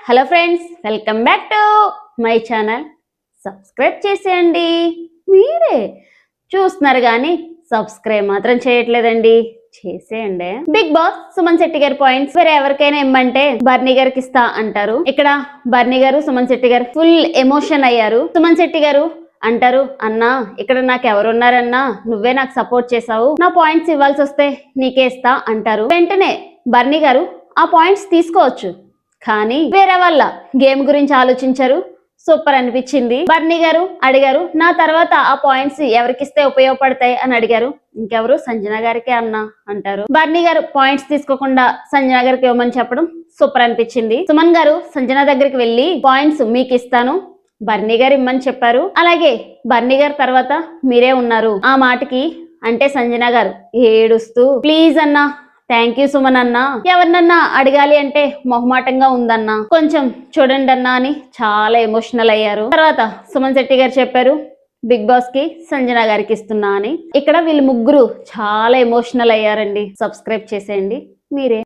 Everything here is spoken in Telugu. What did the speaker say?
Hello friends, welcome back to my channel. Subscribe చేసేయండి. మీరే చూస్తున్నారు కానీ సబ్స్క్రైబ్ మాత్రం చేయట్లేదండి. చేసేయండి. బిగ్ బాస్ సుమన్ శెట్టి గారి పాయింట్స్ వేరే ఎవరికైనా ఇమ్మంటే బర్నీ గారికి ఇస్తా అంటారు. ఇక్కడ బర్నీ గారు సుమన్ శెట్టి గారు ఫుల్ ఎమోషన్ అయ్యారు. సుమన్ శెట్టి గారు అంటారు, అన్నా ఇక్కడ నాకు ఎవరున్నారన్నా, నువ్వే నాకు సపోర్ట్ చేసావు, నా పాయింట్స్ ఇవ్వాల్సి వస్తే నీకే ఇస్తా అంటారు. వెంటనే బర్నీ గారు ఆ పాయింట్స్ తీసుకోవచ్చు, కానీ వేరే వాళ్ళ గేమ్ గురించి ఆలోచించారు. సూపర్ అనిపించింది. బర్నీ గారు అడిగారు, నా తర్వాత ఆ పాయింట్స్ ఎవరికిస్తే ఉపయోగపడతాయి అని అడిగారు. ఇంకెవరు, సంజన గారికి అన్నా అంటారు. బర్నీ గారు పాయింట్స్ తీసుకోకుండా సంజన గారికి ఇవ్వమని చెప్పడం సూపర్ అనిపించింది. సుమన్ గారు సంజన దగ్గరికి వెళ్ళి పాయింట్స్ మీకు ఇస్తాను, బర్నీ గారు ఇమ్మని చెప్పారు. అలాగే బర్నీ గారు తర్వాత మీరే ఉన్నారు ఆ మాటకి అంటే సంజన గారు ఏడుస్తూ, ప్లీజ్ అన్నా, థ్యాంక్ యూ సుమన్ అన్నా, ఎవరినన్నా అడగాలి అంటే మొహమాటంగా ఉందన్నా, కొంచెం చూడండి అన్నా అని చాలా ఎమోషనల్ అయ్యారు. తర్వాత సుమన్ శెట్టి గారు చెప్పారు, బిగ్ బాస్ కి సంజన గారికి ఇస్తున్నా అని. ఇక్కడ వీళ్ళు ముగ్గురు చాలా ఎమోషనల్ అయ్యారండి. సబ్స్క్రైబ్ చేసేయండి మీరే.